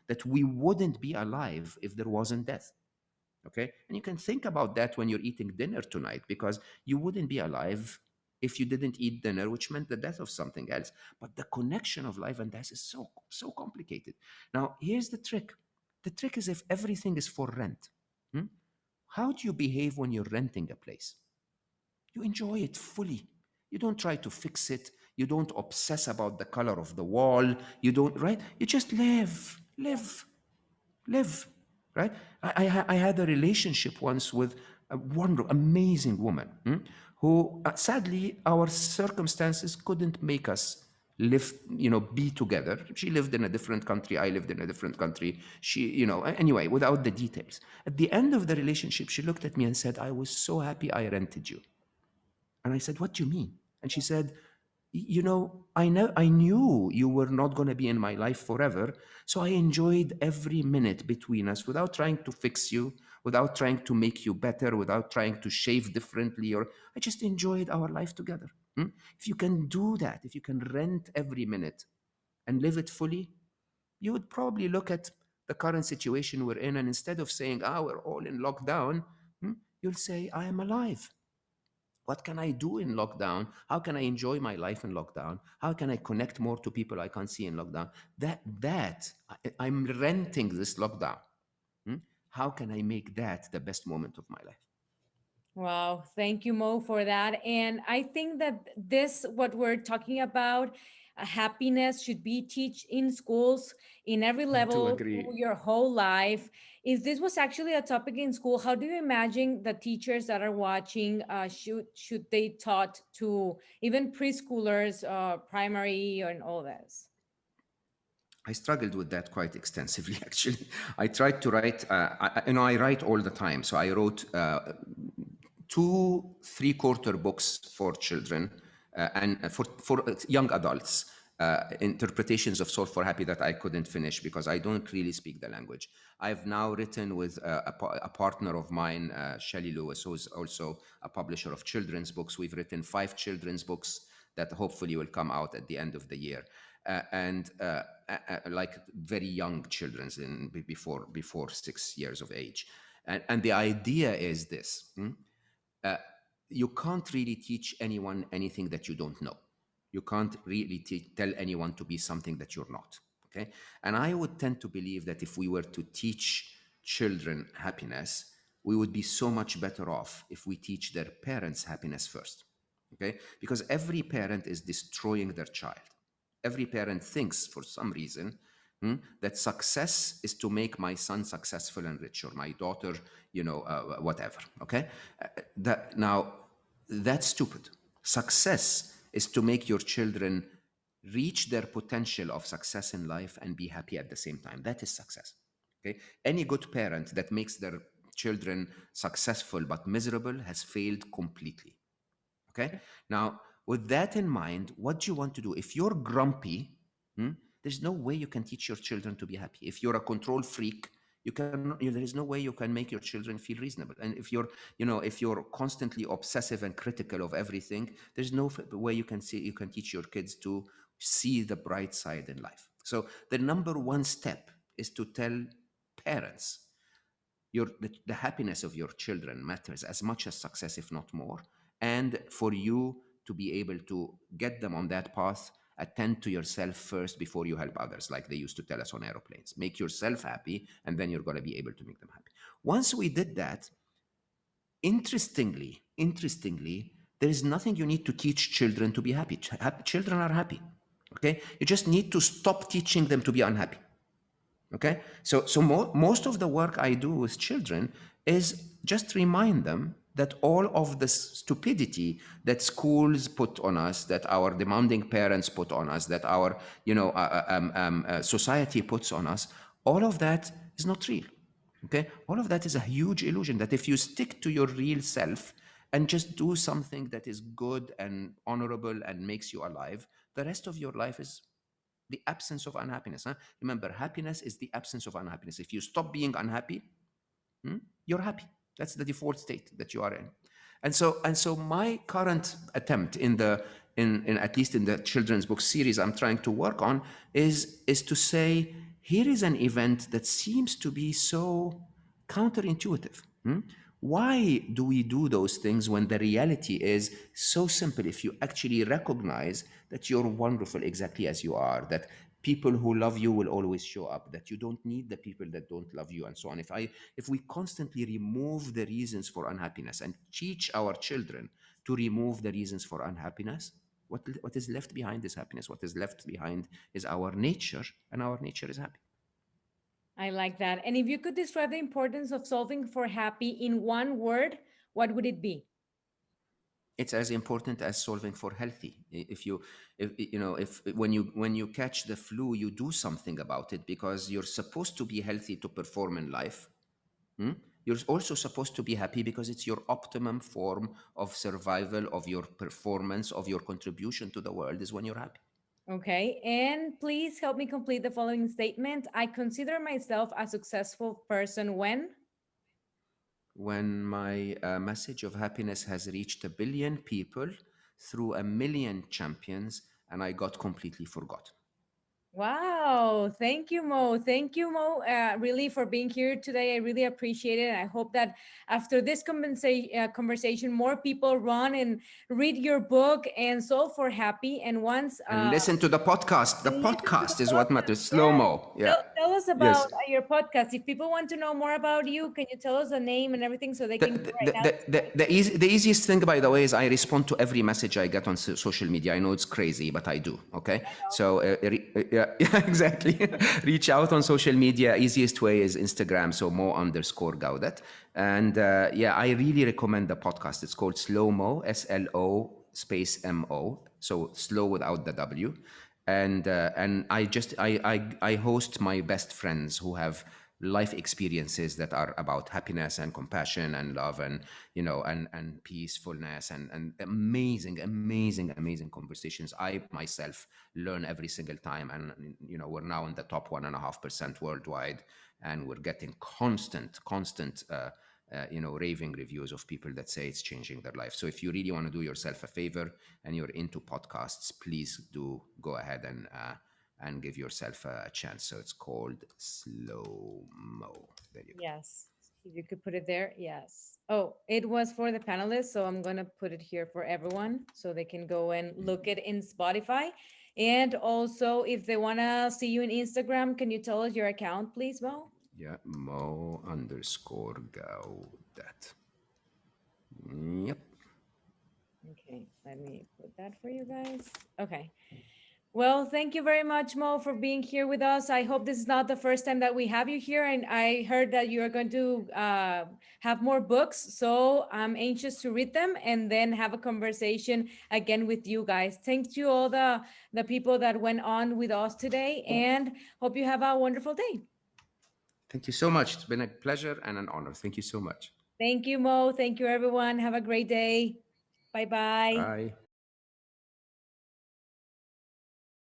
that we wouldn't be alive if there wasn't death. Okay, and you can think about that when you're eating dinner tonight, because you wouldn't be alive if you didn't eat dinner, which meant the death of something else. But the connection of life and death is so complicated. Now here's the trick. The trick is, if everything is for rent, hmm, how do you behave when you're renting a place? You enjoy it fully. You don't try to fix it. You don't obsess about the color of the wall. You don't, right? You just live, right? I had a relationship once with a wonderful, amazing woman, who sadly our circumstances couldn't make us live, be together. She lived in a different country. I lived in a different country. Anyway, without the details. At the end of the relationship, she looked at me and said, "I was so happy I rented you." And I said, "What do you mean?" And she said, I knew you were not going to be in my life forever, so I enjoyed every minute between us without trying to fix you, without trying to make you better, without trying to shave differently, or I just enjoyed our life together. Hmm? If you can do that, if you can rent every minute and live it fully, you would probably look at the current situation we're in, and instead of saying, we're all in lockdown, hmm, you'll say, I am alive. What can I do in lockdown? How can I enjoy my life in lockdown? How can I connect more to people I can't see in lockdown? I'm renting this lockdown. Hmm? How can I make that the best moment of my life? Wow, thank you, Mo, for that. And I think that this, what we're talking about, happiness should be teach in schools in every I do level through agree. your whole life. If this was actually a topic in school, how do you imagine the teachers that are watching should they taught to even preschoolers, primary, and all this? I struggled with that quite extensively, actually. I tried to write, I write all the time. So I wrote two three-quarter books for children and for young adults, interpretations of Solve for Happy that I couldn't finish because I don't really speak the language. I've now written with a partner of mine, Shelley Lewis, who's also a publisher of children's books. We've written 5 children's books that hopefully will come out at the end of the year. Like very young children before 6 years of age. And the idea is this. Uh, you can't really teach anyone anything that you don't know. You can't really tell anyone to be something that you're not. Okay. And I would tend to believe that if we were to teach children happiness, we would be so much better off if we teach their parents happiness first. Okay. Because every parent is destroying their child. Every parent thinks for some reason that success is to make my son successful and rich, or my daughter, whatever. Okay, now that's stupid. Success is to make your children reach their potential of success in life and be happy at the same time. That is success. Okay, any good parent that makes their children successful but miserable has failed completely. Okay. Now, with that in mind, what do you want to do? If you're grumpy, there's no way you can teach your children to be happy. If you're a control freak, there is no way you can make your children feel reasonable. And if you're constantly obsessive and critical of everything, there's no way you can teach your kids to see the bright side in life. So the number one step is to tell parents the happiness of your children matters as much as success, if not more. And for you to be able to get them on that path, attend to yourself first before you help others, like they used to tell us on aeroplanes. Make yourself happy, and then you're going to be able to make them happy. Once we did that, interestingly, there is nothing you need to teach children to be happy. Children are happy. Okay, you just need to stop teaching them to be unhappy. Okay, so most of the work I do with children is just remind them that all of the stupidity that schools put on us, that our demanding parents put on us, that our society puts on us, all of that is not real. Okay, all of that is a huge illusion. That if you stick to your real self and just do something that is good and honorable and makes you alive, the rest of your life is the absence of unhappiness. Huh? Remember, happiness is the absence of unhappiness. If you stop being unhappy, you're happy. That's the default state that you are in. And so my current attempt in at least in the children's book series I'm trying to work on is to say, here is an event that seems to be so counterintuitive. Why do we do those things when the reality is so simple? If you actually recognize that you're wonderful exactly as you are, that people who love you will always show up, that you don't need the people that don't love you, and so on. If we constantly remove the reasons for unhappiness and teach our children to remove the reasons for unhappiness, what is left behind is happiness. What is left behind is our nature, and our nature is happy. I like that. And if you could describe the importance of solving for happy in one word, what would it be? It's as important as solving for healthy. If when you catch the flu, you do something about it because you're supposed to be healthy to perform in life. Hmm? you're also supposed to be happy because it's your optimum form of survival, of your performance, of your contribution to the world is when you're happy. Okay. And please help me complete the following statement. I consider myself a successful person when. When my message of happiness has reached 1 billion people through 1 million champions and I got completely forgotten. Wow. Thank you, Mo. Thank you, Mo, really for being here today. I really appreciate it. I hope that after this conversation, more people run and read your book and so for happy. And once And listen to the podcast. The and listen to the podcast is what podcast. matters. Slow Yes. mo. Yeah. Tell us about Yes. your podcast. If people want to know more about you, can you tell us the name and everything so they The, can go right the, now the, to the, the, easy, the easiest thing, by the way, is I respond to every message I get on social media. I know it's crazy, but I do. Okay. So, yeah, yeah, exactly. Reach out on social media. Easiest way is Instagram. So, Mo_Gawdat. And yeah, I really recommend the podcast. It's called Slow Mo, SLO space MO. So, slow without the W. And I host my best friends who have life experiences that are about happiness and compassion and love and and peacefulness and amazing conversations. I myself learn every single time, and we're now in the top 1.5% worldwide, and we're getting constant raving reviews of people that say it's changing their life. So if you really want to do yourself a favor and you're into podcasts, please do go ahead and give yourself a chance. So it's called Slow Mo. There you go. Yes. If you could put it there. Yes. Oh, it was for the panelists. So I'm going to put it here for everyone so they can go and look it in Spotify. And also, if they want to see you in Instagram, can you tell us your account, please, Mo? Yeah, Mo_Gawdat. Yep. Okay, let me put that for you guys. Okay. Well, thank you very much, Mo, for being here with us. I hope this is not the first time that we have you here. And I heard that you are going to have more books. So I'm anxious to read them and then have a conversation again with you guys. Thanks to all the people that went on with us today and hope you have a wonderful day. Thank you so much. It's been a pleasure and an honor. Thank you so much. Thank you, Mo. Thank you, everyone. Have a great day. Bye bye. Bye.